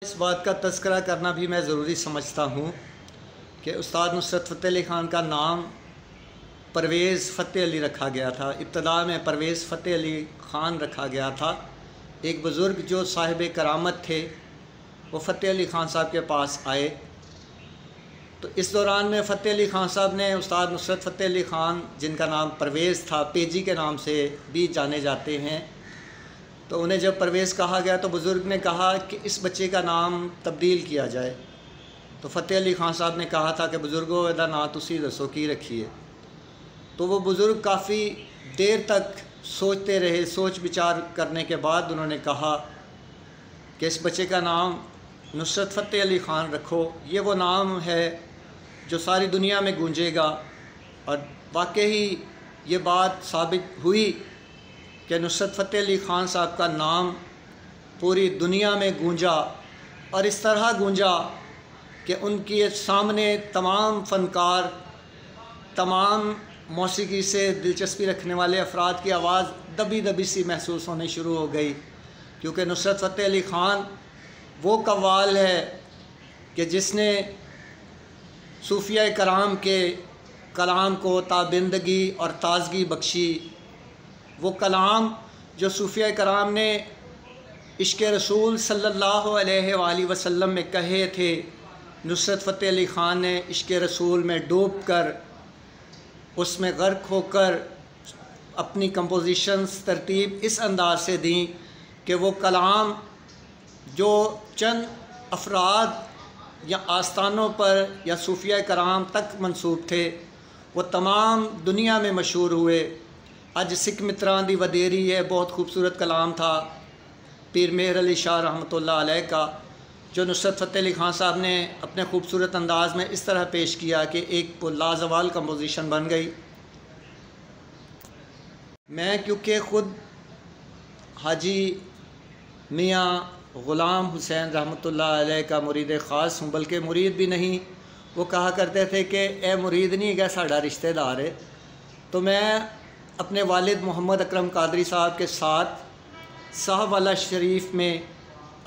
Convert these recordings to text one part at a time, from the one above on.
इस बात का तज़किरा करना भी मैं ज़रूरी समझता हूँ कि उस्ताद नुसरत फ़तेह अली ख़ान का नाम परवेज़ फ़तेह अली रखा गया था। इब्तदा में परवेज़ फ़तेह अली ख़ान रखा गया था। एक बुज़ुर्ग जो साहिब करामत थे वो फ़तेह अली ख़ान साहब के पास आए, तो इस दौरान में फ़तेह अली ख़ान साहब ने उस्ताद नुसरत फ़तेह अली ख़ान, जिनका नाम परवेज़ था, पेजी के नाम से भी जाने जाते हैं, तो उन्हें जब परवेज़ कहा गया तो बुज़ुर्ग ने कहा कि इस बच्चे का नाम तब्दील किया जाए। तो फ़तेह अली ख़ान साहब ने कहा था कि बुज़ुर्गो एदा ना तुसी दसो की रखिए। तो वो बुज़ुर्ग काफ़ी देर तक सोचते रहे। सोच विचार करने के बाद उन्होंने कहा कि इस बच्चे का नाम नुसरत फ़तेह अली ख़ान रखो। ये वो नाम है जो सारी दुनिया में गूंजेगा। और वाकई ये बात साबित हुई कि नुसरत फ़तेह अली ख़ान साहब का नाम पूरी दुनिया में गूंजा, और इस तरह गूंजा कि उनके सामने तमाम फ़नकार, तमाम मौसीकी से दिलचस्पी रखने वाले अफराद की आवाज़ दबी दबी सी महसूस होनी शुरू हो गई, क्योंकि नुसरत फ़तेह अली ख़ान वो कव्वाल है कि जिसने सूफिया कराम के कलाम को ताबिंदगी और ताज़गी बख्शी। वो कलाम जो सूफिया कराम ने इश्क़ रसूल सल्लल्लाहु अलैहि वसल्लम में कहे थे, नुसरत फ़तेह अली ख़ान ने इश्क़ रसूल में डूब कर, उसमें गर्क होकर अपनी कंपोजिशंस तरतीब इस अंदाज़ से दी कि वो कलाम जो चंद अफराद या आस्थानों पर या सूफिया कराम तक मंसूब थे, वो तमाम दुनिया में मशहूर हुए। अज सिख मित्रां दी वदेरी है, बहुत खूबसूरत कलाम था पीर मेहर अली शाह रहमतुल्लाह अलैह का, जो नुसरत फ़तेह अली ख़ान साहब ने अपने खूबसूरत अंदाज़ में इस तरह पेश किया कि एक लाजवाल कंपोजिशन बन गई। मैं क्योंकि ख़ुद हाजी मियाँ ग़ुलाम हुसैन रहमतुल्लाह अलैह का मुरीद ख़ास हूँ, बल्कि मुरीद भी नहीं, वो कहा करते थे कि ए मुरीद नहीं है, साड़ा रिश्तेदार है। तो मैं अपने वालिद मोहम्मद अकरम कादरी साहब के साथ साहवाला शरीफ में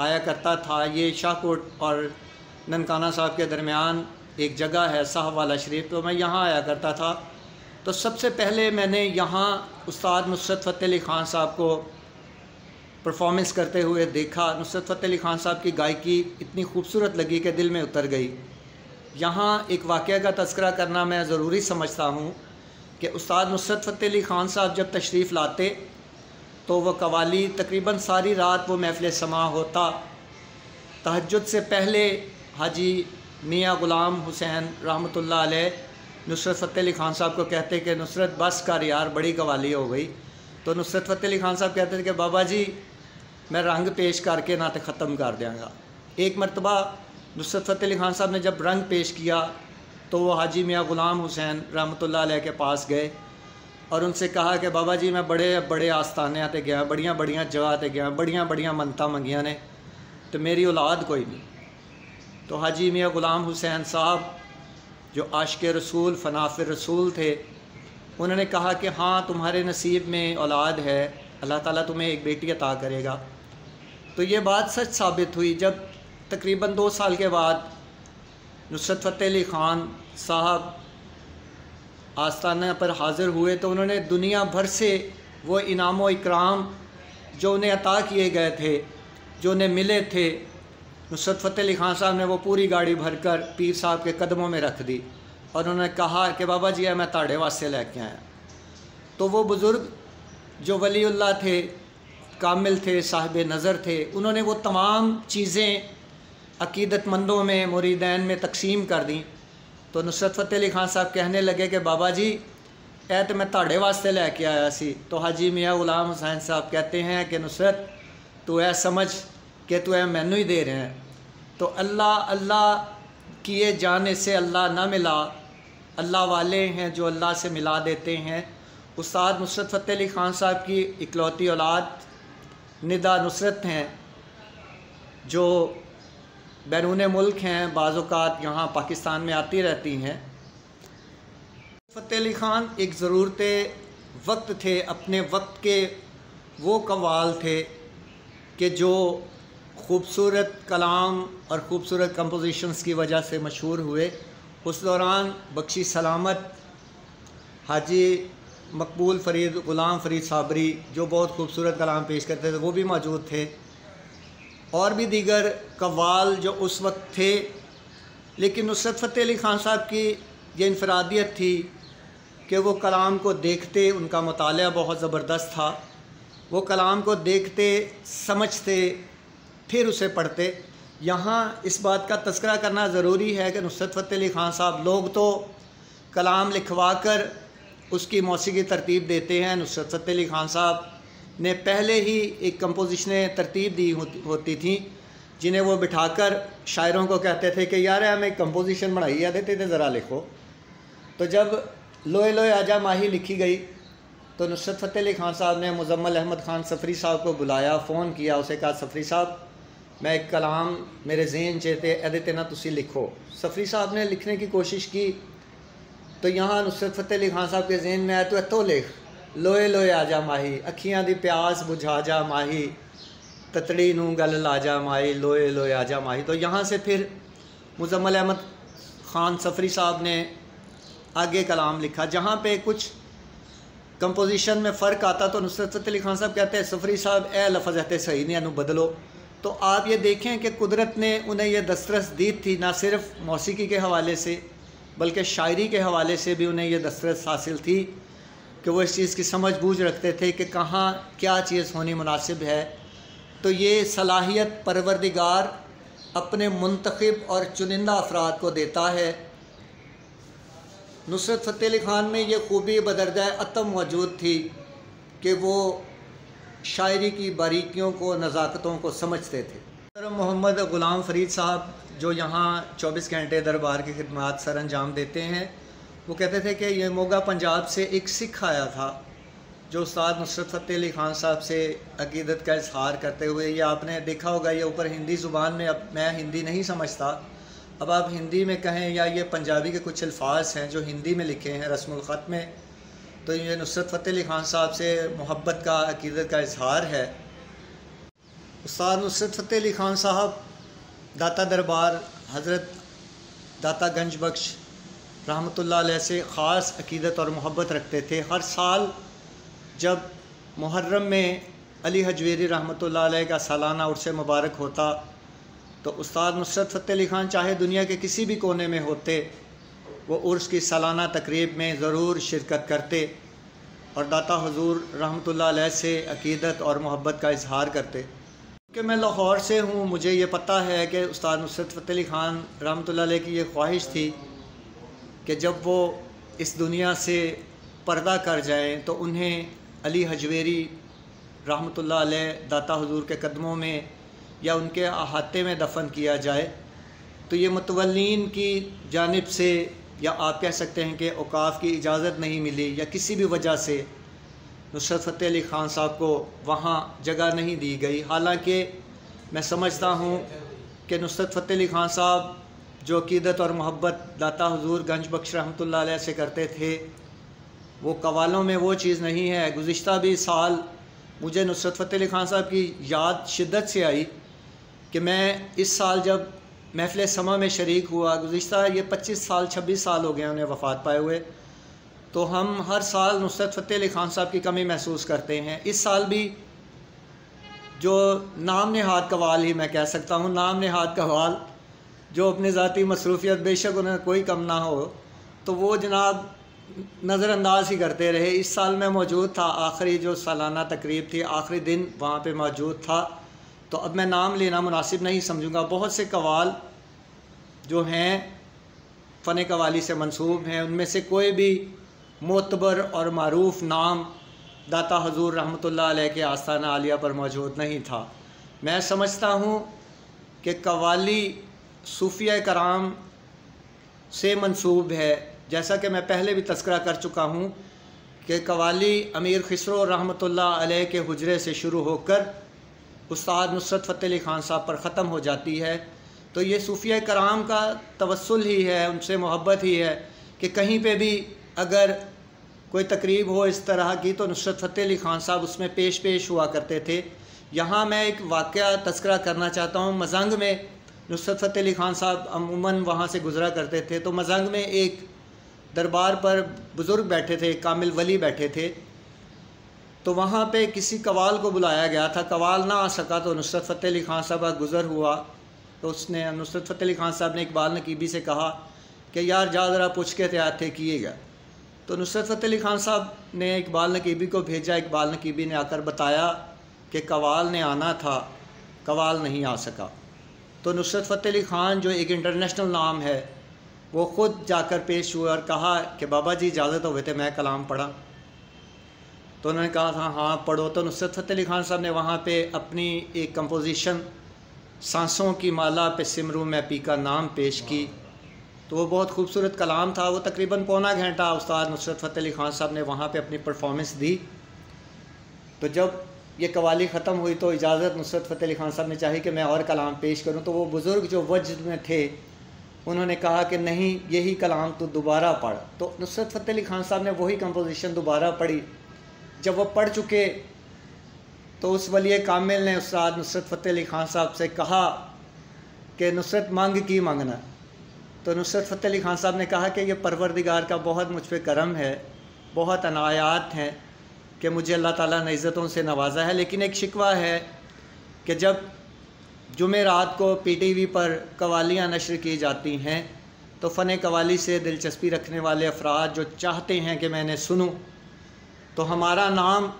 आया करता था। ये शाहकोट और ननकाना साहब के दरमियान एक जगह है साहवाला शरीफ, तो मैं यहाँ आया करता था। तो सबसे पहले मैंने यहाँ उस्ताद नुसरत फ़तेह अली ख़ान साहब को परफॉर्मेंस करते हुए देखा। नुसरत फ़तेह अली ख़ान साहब की गायकी इतनी खूबसूरत लगी कि दिल में उतर गई। यहाँ एक वाक़या का तज़किरा करना मैं ज़रूरी समझता हूँ कि उस्ताद नुसरत फ़तेह अली ख़ान साहब जब तशरीफ़ लाते तो वह कवाली तकरीबन सारी रात वो महफ़िल समा होता। तहज्जुद से पहले हाजी मियाँ ग़ुलाम हुसैन रहमतुल्लाह अलैह नुसरत फ़तेह अली ख़ान साहब को कहते कि नुसरत बस कर यार, बड़ी कवाली हो गई। तो नुसरत फ़तेह अली ख़ान साहब कहते थे कि बाबा जी मैं रंग पेश करके ना तो ख़त्म कर देंगा। एक मरतबा नुसरत फ़तेह अली ख़ान साहब ने जब रंग पेश किया तो वो हाजी मियाँ ग़ुलाम हुसैन रहमतुल्लाह अलैह के पास गए और उनसे कहा कि बाबा जी मैं बड़े बड़े आस्थाने ते गया, बड़ियाँ बड़ियाँ जगह ते गया, बड़ियाँ बड़ियाँ मनता मंगियाँ ने, तो मेरी औलाद कोई नहीं। तो हाजी मियाँ ग़ुलाम हुसैन साहब जो आशिक़ रसूल फ़नाफ़िर रसूल थे, उन्होंने कहा कि हाँ तुम्हारे नसीब में औलाद है, अल्लाह ताला तुम्हें एक बेटी अता करेगा। तो ये बात सच साबित हुई। जब तकरीबन 2 साल के बाद नुसरत फ़तेह अली ख़ान साहब आस्थाना पर हाज़िर हुए तो उन्होंने दुनिया भर से वो इनाम व इकराम जो उन्हें अता किए गए थे, जो उन्हें मिले थे, नुसरत फ़तेह अली ख़ान साहब ने वो पूरी गाड़ी भर कर पीर साहब के कदमों में रख दी और उन्होंने कहा कि बाबा जी मैं ताड़े वास्ते लेके आया। तो वो बुज़ुर्ग जो वलीउल्लाह थे, कामिल थे, साहिब नज़र थे, उन्होंने वो तमाम चीज़ें अक़ीदतमंदों में, मुरीदैन में तकसीम कर दी। तो नुसरत फ़तेह अली ख़ान साहब कहने लगे कि बाबा जी ए तो मैं ताड़े वास्ते लैके आया सी। तो हाजी मियाँ ग़ुलाम हुसैन साहब कहते हैं कि नुसरत तू ऐ समझ कि तू ऐ मैनू ही दे रहे हैं। तो अल्लाह अल्लाह किए जाने से अल्लाह ना मिला, अल्लाह वाले हैं जो अल्लाह से मिला देते हैं। उस्ताद नुसरत फ़तेह अली ख़ान साहब की इकलौती औलाद निदा नुसरत हैं, जो बैरून मुल्क हैं, बाज़ औक़ात यहाँ पाकिस्तान में आती रहती हैं। फ़तेह अली ख़ान एक ज़रूरत वक्त थे, अपने वक्त के वो कव्वाल थे कि जो ख़ूबसूरत कलाम और ख़ूबसूरत कंपोजिशंस की वजह से मशहूर हुए। उस दौरान बख्शी सलामत, हाजी मकबूल फ़रीद, ग़ुलाम फ़रीद साबरी जो बहुत खूबसूरत कलाम पेश करते थे वो भी मौजूद थे, और भी दीगर कव्वाल जो उस वक्त थे। लेकिन नुसरत फ़तेह अली ख़ान साहब की ये इनफरादियत थी कि वो कलाम को देखते, उनका मुताला बहुत ज़बरदस्त था, वो कलाम को देखते, समझते, फिर उसे पढ़ते। यहाँ इस बात का तज़किरा करना ज़रूरी है कि नुसरत फ़तेह अली ख़ान साहब, लोग तो कलाम लिखवा कर उसकी मौसीकी तरतीब देते हैं, नुसरत फ़तेह अली ख़ान साहब ने पहले ही एक कंपोजिशनें तरतीब दी होती थी, जिन्हें वो बिठाकर शायरों को कहते थे कि यार हमें एक कंपोजिशन बनाई है, देते थे ज़रा लिखो। तो जब लोए लोए आजा माही लिखी गई तो नुसरत फ़तेह अली ख़ान साहब ने मुज़म्मल अहमद ख़ान सफ़री साहब को बुलाया, फ़ोन किया, उसे कहा सफ़री साहब मैं एक कलाम मेरे ज़हन च ते एदे ना तुसी लिखो। सफ़री साहब ने लिखने की कोशिश की तो यहाँ नुसरत फ़तेह अली ख़ान साहब के ज़हन में आया तो इतो लिख, लोए लोए आजा माही, अखियाँ दी प्यास बुझा जा माही, ततड़ी नूं गल ला जा माही, लोए लोए आजा माही। तो यहाँ से फिर मुज़म्मल अहमद ख़ान सफ़री साहब ने आगे कलाम लिखा। जहाँ पे कुछ कंपोजिशन में फ़र्क आता तो नुसरत फ़तेह अली ख़ान साहब कहते हैं सफ़री साहब ए लफ़ज़ कहते सही नहीं, अनु बदलो। तो आप ये देखें कि कुदरत ने उन्हें यह दस्तरस दी थी, ना सिर्फ मौसीकी के हवाले से बल्कि शायरी के हवाले से भी उन्हें यह दस्तरस हासिल थी कि वो इस चीज़ की समझ बूझ रखते थे कि कहाँ क्या चीज़ होनी मुनासिब है। तो ये सलाहियत परवरदिगार अपने मुंतखब और चुनिंदा अफराद को देता है। नुसरत फ़तेह अली ख़ान में ये खूबी बदरजा अतम मौजूद थी कि वो शायरी की बारीकियों को, नज़ाकतों को समझते थे। मोहम्मद ग़ुलाम फ़रीद साहब जो यहाँ 24 घंटे दरबार की खिदमत सर अंजाम देते हैं, वो कहते थे कि ये मोगा पंजाब से एक सिख आया था जो उस्ताद नुसरत फ़तेह अली ख़ान साहब से अक़ीदत का इजहार करते हुए, ये आपने देखा होगा ये ऊपर हिंदी ज़ुबान में, अब मैं हिंदी नहीं समझता, अब आप हिंदी में कहें या ये पंजाबी के कुछ अल्फाज हैं जो हिंदी में लिखे हैं रस्मुल ख़त में, तो ये नुसरत फ़तेह अली ख़ान साहब से मोहब्बत का, अक़ीदत का इजहार है। उस्ताद नुसरत फ़तेह अली ख़ान साहब दाता दरबार हज़रत दाता गंज बख्श रहमतुल्लाह अलैह से ख़ास अक़ीदत और मोहब्बत रखते थे। हर साल जब मुहर्रम में अली हजवेरी रहमतुल्लाह अलैह का सालाना उर्स मुबारक होता तो उस्ताद नुसरत फ़तेह अली ख़ान चाहे दुनिया के किसी भी कोने में होते, वो उर्स की सालाना तकरीब में ज़रूर शिरकत करते और दाता हुज़ूर रहमतुल्लाह अलैह से अक़ीदत और मोहब्बत का इजहार करते। कि मैं लाहौर से हूँ, मुझे ये पता है कि उस्ताद नुसरत फ़तेह अली ख़ान रहमतुल्लाह अलैह की ये ख्वाहिश थी कि जब वो इस दुनिया से पर्दा कर जाएँ तो उन्हें अली हजवेरी रहमतुल्लाह अलैह दाता हुज़ूर के कदमों में या उनके अहाते में दफन किया जाए। तो ये मुतवल्लीन की जानिब से, या आप कह सकते हैं कि औकाफ़ की इजाज़त नहीं मिली या किसी भी वजह से नुसरत फ़तेह अली ख़ान साहब को वहाँ जगह नहीं दी गई। हालांकि मैं समझता हूँ कि नुसरत फ़तेह अली ख़ान साहब जो अक़ीदत और मोहब्बत दाता हुज़ूर गंज बख्श रहमतुल्लाह अलैह से करते थे, वो कवालों में वो चीज़ नहीं है। गुज़िश्ता भी साल मुझे नुसरत फ़तेह अली ख़ान साहब की याद शिद्दत से आई कि मैं इस साल जब महफ़िल समा में शरीक हुआ, गुज़िश्ता ये 25 साल 26 साल हो गए उन्हें वफ़ात पाए हुए, तो हम हर साल नुसरत फ़तेह अली ख़ान साहब की कमी महसूस करते हैं। इस साल भी जो नाम नहाद कवाल ही मैं कह सकता हूँ, नाम नहाद कवाल जो अपनी ज़ाती मसरूफ़ियत बेशक उन्हें कोई कम ना हो तो वो जनाब नज़रअंदाज ही करते रहे। इस साल मैं मौजूद था, आखिरी जो सालाना तकरीब थी, आखिरी दिन वहाँ पे मौजूद था, तो अब मैं नाम लेना मुनासिब नहीं समझूँगा। बहुत से कवाल जो हैं फ़न कवाली से मंसूब हैं, उनमें से कोई भी मोतबर और मारूफ़ नाम दाता हुज़ूर रहमतुल्लाह अलैह के आस्ताना आलिया पर मौजूद नहीं था। मैं समझता हूँ कि कवाली सूफ़िया कराम से मंसूब है, जैसा कि मैं पहले भी तज़किरा कर चुका हूँ कि कवाली अमीर खिसरो रहमतुल्लाह अलैह के हुजरे से शुरू होकर उस्ताद नुसरत फ़तेह अली ख़ान साहब पर ख़त्म हो जाती है। तो ये सूफ़िया कराम का तवस्सुल ही है, उनसे मोहब्बत ही है कि कहीं पे भी अगर कोई तकरीब हो इस तरह की तो नुसरत फ़तेह अली ख़ान साहब उसमें पेश हुआ करते थे, यहाँ मैं एक वाक़या तस्करा करना चाहता हूँ। मजंग में नुसरत फ़तेह अली ख़ान साहब अमूमन वहाँ से गुज़रा करते थे, तो मजंग में एक दरबार पर बुज़ुर्ग बैठे थे, कामिल वली बैठे थे। तो वहाँ पे किसी कवाल को बुलाया गया था, कवाल ना आ सका तो नुसरत फ़तेह अली ख़ान साहब का गुज़र हुआ। तो उसने नुसरत फ़तेह अली ख़ान साहब ने इकबाल नकीबी से कहा कि यार जा ज़रा पूछ के तैयार थे किएगा। तो नुसरत फ़तेह अली ख़ान साहब ने इकबाल नकीबी को भेजा। इकबाल नकीबी ने आकर बताया कि कवाल ने आना था, कवाल नहीं आ सका। तो नुसरत फ़तेह अली ख़ान जो एक इंटरनेशनल नाम है, वो ख़ुद जाकर पेश हुए और कहा कि बाबा जी इजाज़त हुए थे मैं कलाम पढ़ा। तो उन्होंने कहा था हाँ पढ़ो। तो नुसरत फ़तेह अली ख़ान साहब ने वहाँ पे अपनी एक कंपोजिशन सांसों की माला पे सिमरू मैं पी का नाम पेश की। तो वो बहुत खूबसूरत कलाम था। वो तकरीबन पौना घंटा उस्ताद नुसरत फ़तेह अली ख़ान साहब ने वहाँ पे अपनी परफॉर्मेंस दी। तो जब ये कवाली ख़त्म हुई तो इजाज़त नुसरत फ़तेह अली ख़ान साहब ने चाही कि मैं और कलाम पेश करूँ। तो वो बुज़ुर्ग जो वजद में थे उन्होंने कहा कि नहीं यही कलाम तो दोबारा पढ़। तो नुसरत फ़तेह अली ख़ान साहब ने वही कंपोजिशन दोबारा पढ़ी। जब वो पढ़ चुके तो उस वली कामिल ने उस्ताद नुसरत फ़तेह अली ख़ान साहब से कहा कि नुसरत मांग की मांगना। तो नुसरत फ़तेह अली ख़ान साहब ने कहा कि ये परवरदिगार का बहुत मुझ पर करम है, बहुत अनायात हैं कि मुझे अल्लाह ताला ने इज़्ज़तों से नवाजा है। लेकिन एक शिकवा है कि जब जुमे रात को PTV पर कवालियाँ नशर की जाती हैं तो फ़न कवाली से दिलचस्पी रखने वाले अफराद जो चाहते हैं कि मैंने सुनूँ, तो हमारा नाम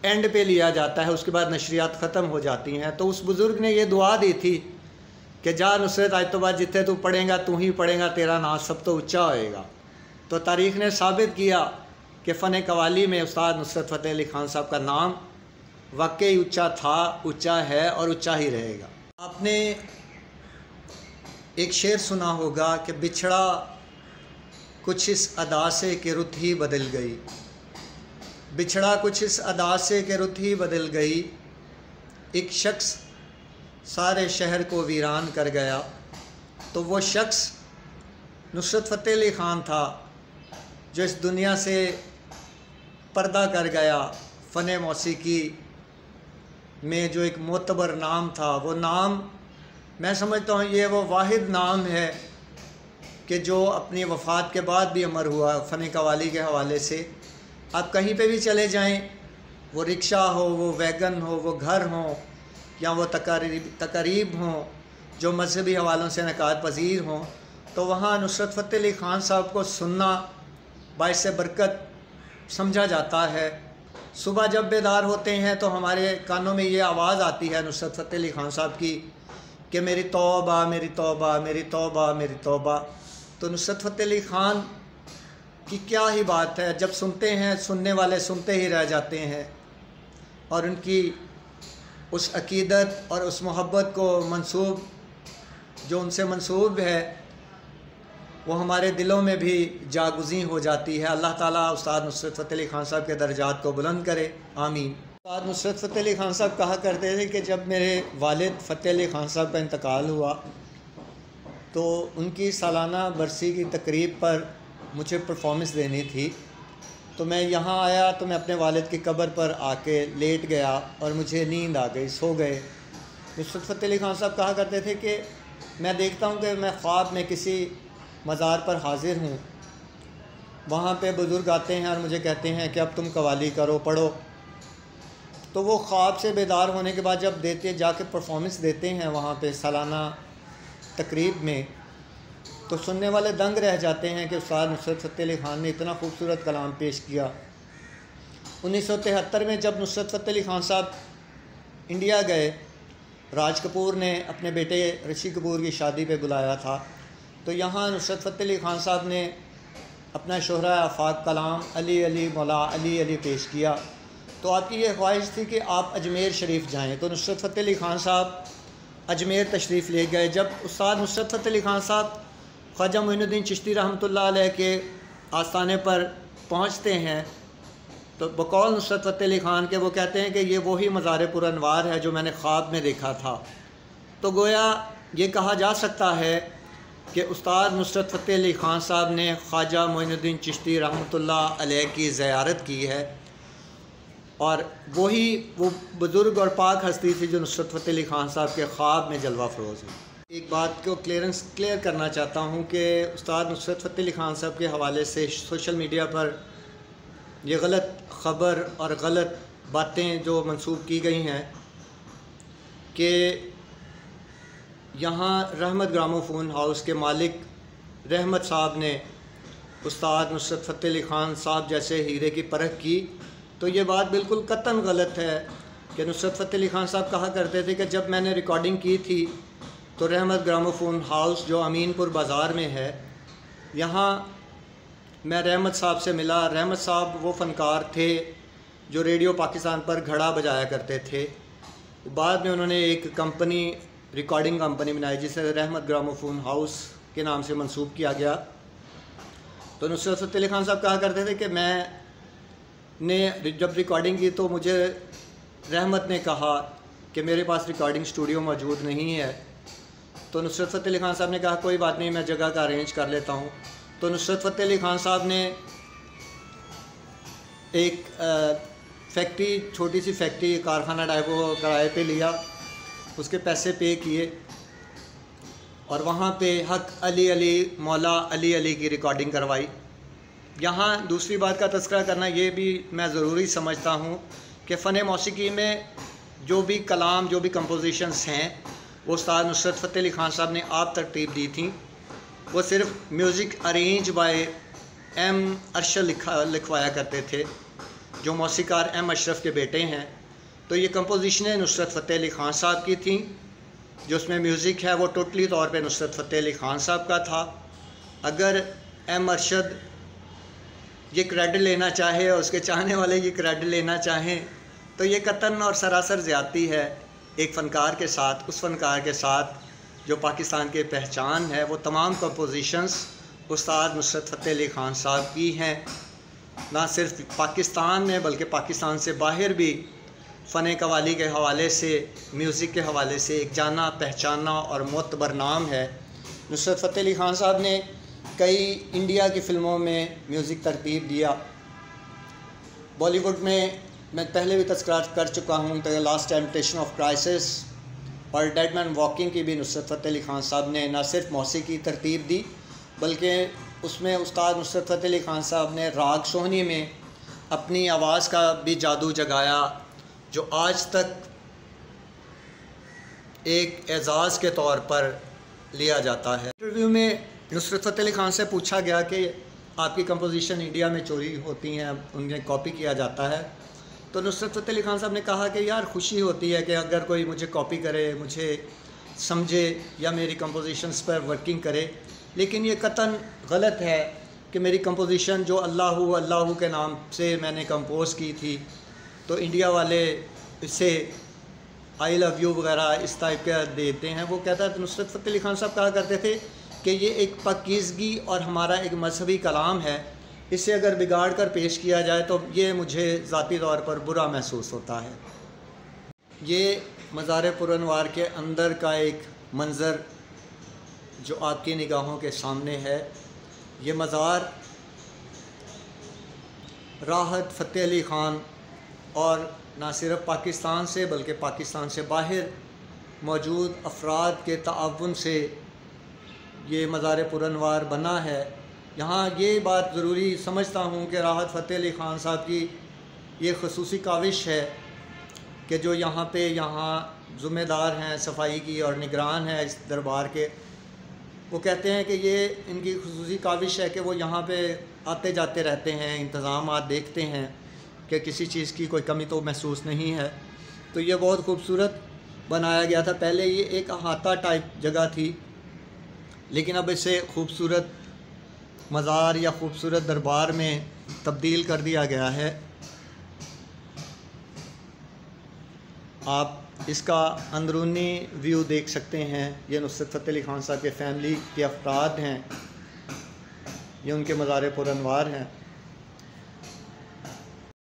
एंड पे लिया जाता है, उसके बाद नशरियात ख़त्म हो जाती हैं। तो उस बुज़ुर्ग ने ये दुआ दी थी कि जा नुसरत आज तो बाद जितने तू पढ़ेगा तू ही पढ़ेगा, तेरा नाम सब तो ऊँचा होएगा। तो तारीख़ ने साबित किया कि फ़न कवाली में उस्ताद नुसरत फ़तेह अली ख़ान साहब का नाम वाकई ऊँचा था, ऊँचा है और ऊँचा ही रहेगा। आपने एक शेर सुना होगा कि बिछड़ा कुछ इस अदा से कि रुत ही बदल गई, बिछड़ा कुछ इस अदा से कि रुत ही बदल गई, एक शख्स सारे शहर को वीरान कर गया। तो वो शख्स नुसरत फ़तेह अली ख़ान था जो इस दुनिया से पर्दा कर गया। फ़न मौसीकी में जो एक मोतबर नाम था, वो नाम मैं समझता हूँ ये वो वाहिद नाम है कि जो अपनी वफ़ात के बाद भी अमर हुआ फ़न कवाली के हवाले से। आप कहीं पे भी चले जाएं, वो रिक्शा हो, वो वैगन हो, वो घर हो या वो तकारीब हों जो मजहबी हवालों से नकात पज़ीर हों, तो वहाँ नुसरत फ़तेह अली ख़ान साहब को सुनना बाइस बरकत समझा जाता है। सुबह जब बेदार होते हैं तो हमारे कानों में ये आवाज़ आती है नुसरत फ़तेह अली ख़ान साहब की कि मेरी तौबा मेरी तौबा मेरी तौबा मेरी तौबा। तो नुसरत फ़तेह अली ख़ान की क्या ही बात है, जब सुनते हैं सुनने वाले सुनते ही रह जाते हैं। और उनकी उस अक़ीदत और उस मोहब्बत को मंसूब जो उनसे मंसूब है वो हमारे दिलों में भी जागुज़ी हो जाती है। अल्लाह ताला उस्ताद नुसरत फ़तेह अली ख़ान साहब के दर्जात को बुलंद करे, आमीन। उस्ताद नुसरत फ़तेह अली ख़ान साहब कहा करते थे कि जब मेरे वालिद फ़तेह अली ख़ान साहब का इंतकाल हुआ तो उनकी सालाना बरसी की तकरीब पर मुझे परफॉर्मेंस देनी थी। तो मैं यहाँ आया तो मैं अपने वालिद की कब्र पर आके लेट गया और मुझे नींद आ गई, सो गए। नुसरत फ़तेह अली ख़ान साहब कहा करते थे कि मैं देखता हूँ कि मैं ख्वाब में किसी मज़ार पर हाज़िर हूँ, वहाँ पे बुज़ुर्ग आते हैं और मुझे कहते हैं कि अब तुम कवाली करो, पढ़ो। तो वो ख्वाब से बेदार होने के बाद जब देते जाके परफॉर्मेंस देते हैं वहाँ पे सालाना तकरीब में, तो सुनने वाले दंग रह जाते हैं कि उस्ताद नुसरत फ़तेह अली ख़ान ने इतना खूबसूरत कलाम पेश किया। 1973 में जब नुसरत फ़तेह अली ख़ान साहब इंडिया गए, राज कपूर ने अपने बेटे ऋषि कपूर की शादी पे बुलाया था। तो यहाँ नुसरत फ़तेह अली ख़ान साहब ने अपना शोहरा आफाक कलाम अली अली मौला अली अली पेश किया। तो आपकी ये ख्वाहिश थी कि आप अजमेर शरीफ जाएँ, तो नुसरत फ़तेह अली ख़ान साहब अजमेर तशरीफ़ ले गए। जब उस्ताद नुसरत फ़तेह अली ख़ान साहब ख्वाजा मोइनुद्दीन चिश्ती रहमतुल्लाह अलैह के आस्थाने पर पहुँचते हैं तो बकौल नुसरत फ़तेह अली ख़ान के वो कहते हैं कि ये वही मज़ार पुरअनवार है जो मैंने ख्वाब में देखा था। तो गोया ये कहा जा सकता है कि उस्ताद नुसरत फ़तेह अली ख़ान साहब ने ख्वाजा मोइनुद्दीन चिश्ती रहमतुल्लाह अलैह की ज़ियारत की है। और वो बुज़ुर्ग और पाक हस्ती थी जो नुसरत फ़तेह अली ख़ान साहब के ख्वाब में जलवा फ़रोज़ हुई। एक बात को क्लियर करना चाहता हूँ कि उस्ताद नुसरत फ़तेह अली ख़ान साहब के हवाले से सोशल मीडिया पर ये गलत ख़बर और गलत बातें जो मंसूब की गई हैं कि यहाँ रहमत ग्रामोफोन हाउस के मालिक रहमत साहब ने उस्ताद नुसरत फ़तेह अली ख़ान साहब जैसे हीरे की परख की, तो ये बात बिल्कुल कतन गलत है कि नुसरत फ़तेह अली ख़ान साहब कहा करते थे कि जब मैंने रिकॉर्डिंग की थी तो रहमत ग्रामोफोन हाउस जो अमीनपुर बाज़ार में है, यहाँ मैं रहमत साहब से मिला। रहमत साहब वो फ़नकार थे जो रेडियो पाकिस्तान पर घड़ा बजाया करते थे। बाद में उन्होंने एक कंपनी, रिकॉर्डिंग कंपनी बनाई जिसे रहमत ग्रामोफोन हाउस के नाम से मंसूब किया गया। तो नुसरत फ़तेह अली ख़ान साहब कहा करते थे कि मैंने जब रिकॉर्डिंग की तो मुझे रहमत ने कहा कि मेरे पास रिकॉर्डिंग स्टूडियो मौजूद नहीं है। तो नुसरत फ़तेह अली ख़ान साहब ने कहा कोई बात नहीं, मैं जगह का अरेंज कर लेता हूँ। तो नुसरत फ़तेह अली ख़ान साहब ने एक फैक्ट्री, छोटी सी फैक्ट्री, कारखाना टाइप को किराए पे लिया, उसके पैसे पे किए और वहाँ पे हक अली अली मौला अली अली की रिकॉर्डिंग करवाई। यहाँ दूसरी बात का तज़किरा करना ये भी मैं ज़रूरी समझता हूँ कि फ़न मौसीकी में जो भी कलाम, जो भी कंपोजिशंस हैं, वो उस्ताद नुसरत फ़तेह अली ख़ान साहब ने आप तरतीब दी थी। वो सिर्फ music arrange by M Arshad लिखवाया करते थे, जो मौसीकार एम अशरफ के बेटे हैं। तो ये कंपोजिशनें नुसरत फ़तेह अली ख़ान साहब की थी। जो उसमें म्यूज़िक है वो टोटली तौर पे नुसरत फ़तेह अली ख़ान साहब का था। अगर एम अरशद ये क्रेडिट लेना चाहे और उसके चाहने वाले ये क्रेडिट लेना चाहें तो ये कतन और सरासर ज़्यादती है एक फ़नकार के साथ, उस फ़नकार के साथ जो पाकिस्तान की पहचान है। वो तमाम कंपोजिशंस उस्ताद नुसरत फ़तेह अली ख़ान साहब की हैं, ना सिर्फ पाकिस्तान में बल्कि पाकिस्तान से बाहर भी फ़न कवाली के हवाले से, म्यूज़िक के हवाले से एक जाना पहचाना और मोतबर नाम है। नुसरत फ़तेह अली ख़ान साहब ने कई इंडिया की फ़िल्मों में म्यूज़िक तरतीब दिया। बॉलीवुड में मैं पहले भी तज़किरा कर चुका हूँ, the last temptation of crisis और डेड मैन वॉकिंग की भी नुसरत फ़तेह अली ख़ान साहब ने न सिर्फ मौसीकी तरतीब दी बल्कि उसमें उस्ताद नुसरत फ़तेह अली ख़ान साहब ने राग सोहनी में अपनी आवाज़ का भी जादू जगाया, जो आज तक एक एजाज़ के तौर पर लिया जाता है। इंटरव्यू में नुसरत फ़तेह अली ख़ान से पूछा गया कि आपकी कंपोजिशन इंडिया में चोरी होती हैं, उन्हें कॉपी किया जाता है। तो नुसरत फ़तेह अली ख़ान साहब ने कहा कि यार खुशी होती है कि अगर कोई मुझे कॉपी करे, मुझे समझे या मेरी कंपोजिशंस पर वर्किंग करे, लेकिन ये कतन गलत है कि मेरी कंपोजिशन जो अल्लाहू अल्लाहू के नाम से मैंने कंपोज़ की थी तो इंडिया वाले इसे आई लव यू वगैरह इस टाइप का देते हैं। वो कहता है, नुसरत फ़तेह अली ख़ान साहब कहा करते थे कि ये एक पाकीज़गी और हमारा एक मजहबी कलाम है, इसे अगर बिगाड़ कर पेश किया जाए तो ये मुझे ज़ाती तौर पर बुरा महसूस होता है। ये मज़ार पुरअनवार के अंदर का एक मंज़र जो आपकी निगाहों के सामने है। ये मज़ार राहत फ़तेह अली ख़ान और ना सिर्फ पाकिस्तान से बल्कि पाकिस्तान से बाहर मौजूद अफराद के ताअवुन से ये मज़ार पुरअनवार बना है। यहाँ ये बात ज़रूरी समझता हूँ कि राहत फ़तेह अली ख़ान साहब की ये ख़ुसूसी काविश है कि जो यहाँ ज़िम्मेदार हैं सफाई की और निगरान हैं इस दरबार के, वो कहते हैं कि ये इनकी ख़ुसूसी काविश है कि वो यहाँ पे आते जाते रहते हैं, इंतज़ामात देखते हैं कि किसी चीज़ की कोई कमी तो महसूस नहीं है। तो ये बहुत खूबसूरत बनाया गया था। पहले ये एक अहाता टाइप जगह थी, लेकिन अब इसे खूबसूरत मज़ार या खूबसूरत दरबार में तब्दील कर दिया गया है। आप इसका अंदरूनी व्यू देख सकते हैं। ये नुसरत फ़तेह अली ख़ान साहब के फ़ैमिली के अफराद हैं, ये उनके मज़ार पुरअनवार हैं।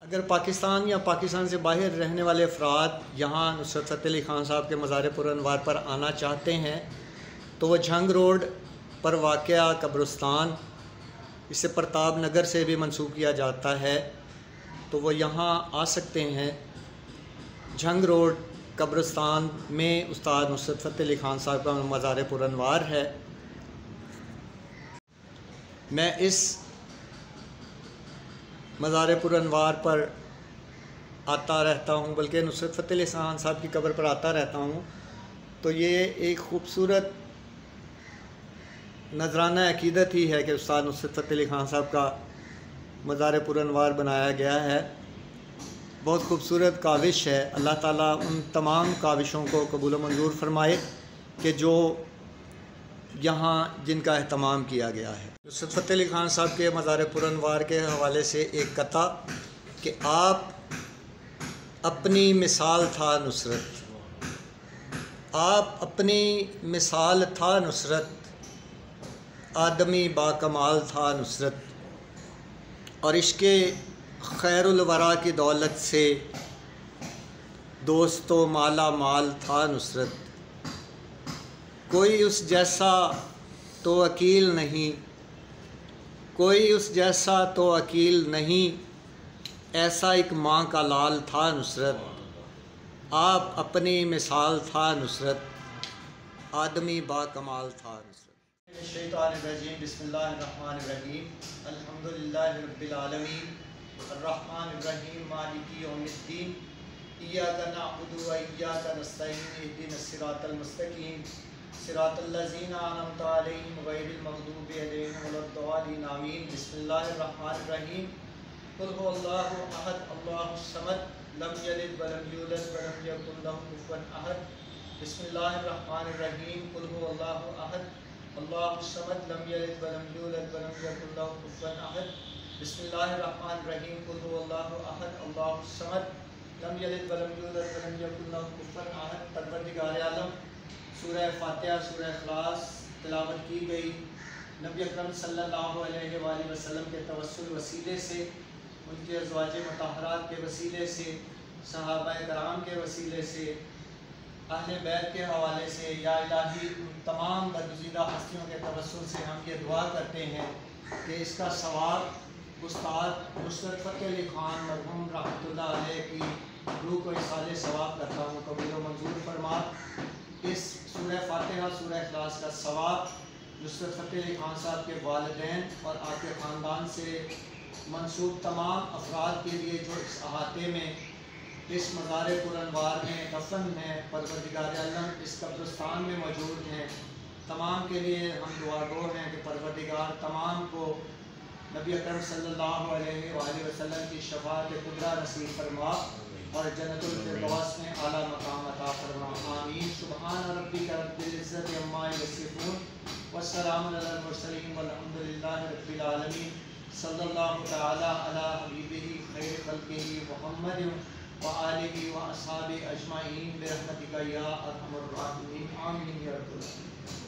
अगर पाकिस्तान या पाकिस्तान से बाहर रहने वाले अफराद यहाँ नुसरत फ़तेह अली ख़ान साहब के मज़ार पुरअनवार पर आना चाहते हैं तो वह झंग रोड पर वाक़या कब्रिस्तान, इसे प्रताप नगर से भी मंसूब किया जाता है, तो वो यहाँ आ सकते हैं। झंग रोड कब्रिस्तान में उस्ताद नुसरत फ़तेह अली ख़ान साहब का मज़ार पुरअनवार है। मैं इस मज़ार पुरअनवार पर आता रहता हूँ, बल्कि नुसरत फ़तेह अली ख़ान साहब की कब्र पर आता रहता हूँ। तो ये एक ख़ूबसूरत नजराना अक़ीदत ही है कि उस्ताद नुसरत फ़तेह अली ख़ान साहब का मज़ार पुरअनवार बनाया गया है। बहुत खूबसूरत काविश है। अल्लाह ताला उन तमाम काविशों को कबूल मंजूर फरमाए कि जो यहाँ जिनका एहतमाम किया गया है। नुसरत फ़तेह अली ख़ान साहब के मज़ार पुरअनवार के हवाले से एक कथा कि आप अपनी मिसाल था नुसरत, आप अपनी मिसाल था नुसरत, आदमी बाकमाल था नुसरत, और इश्क़े खैरुल वरा की दौलत से दोस्तों माला माल था नुसरत। कोई उस जैसा तो अकील नहीं, कोई उस जैसा तो अकील नहीं, ऐसा एक माँ का लाल था नुसरत। आप अपनी मिसाल था नुसरत, आदमी बाकमाल था नुसरत। शैतानिर्रजीम बिस्मिल्लाहिर्रहमानिर्रहीम अल्हम्दुलिल्लाहि रब्बिल आलमीन अर्रहमानिर्रहीम मालिकी यौमिद्दीन इय्याका नअबुदु व इय्याका नस्तईन इहदिनस सिरातल मुस्तकीम सिरातल लज़ीना अनअमता अलैहिम गैरिल मग़दूबि अलैहिम वलद्दालिन आमीन। बिस्मिल्लाहिर्रहमानिर्रहीम कुल हुवल्लाहु अहद अल्लाहुस समद लम यलिद व लम यूलद व लम यकुल लहु कुफुवन अहद। बिस्मिल्लाहिर्रहमानिर्रहीम कुल हुवल्लाहु अहद अल्लाहुस समद लम यलिद व लम यूलद व लम यकुल लहु कुफुवन अहद। बिस्मिल्लाहिर्रहमानिर्रहीम कुल हुवल्लाहु अहद अल्लाहुस समद लम यलिद व लम यूलद व लम यकुल लहु कुफुवन अहद। परवरदिगार आलम सूरह फातिहा सूरह इखलास तिलावत की गई। नबी अकरम सल्लल्लाहु अलैहि वसल्लम के तवस्सुल वसीले से, उनके अज़वाज मुतहहरात के वसीले से, सहाबाए कराम के वसीले से, अहले बैत के हवाले से, या इलाही उन तमाम बरगुज़ीदा हस्तियों के तवस्सुल से हम ये दुआ करते हैं कि इसका सवाब उस्ताद नुसरत फ़तेह अली ख़ान मरहूम रहमतुल्लाह अलैह की रूह को इसाले सवाब करता हूँ, कबूल मंजूर फरमा। इस सूरह फातिहा सूरह इखलास का सवाब नुसरत फ़तेह अली ख़ान साहब के वालिदैन और आपके ख़ानदान से मंसूब तमाम अफराद के लिए जो इस अहाते में इस मज़ार पुरअनवार में दफन हैं, परवरदिगार आलम इस कब्रिस्तान में मौजूद हैं, तमाम के लिए हम दुआगो हैं कि परवरदिगार तमाम को नबी अकरम सल्लल्लाहु अलैहि वसल्लम की शफ़ाअत कुबरा नसीब फरमा और जन्नतुल फिरदौस में आला मकाम अता फरमा। आमीन। सुब्हान रब्बिका रब्बिल इज़्ज़ति अम्मा यसिफून व सलामुन अलल मुरसलीन वल्हम्दुलिल्लाहि रब्बिल आलमीन। सल्लल्लाहु तआला अला हबीबिही खैर खल्क़िही मुहम्मदिन व आलिहि व अस्हाबिही अजमाइन बिरहमतिका या अरहमर राहिमीन। आमीन या रब्बल आलमीन।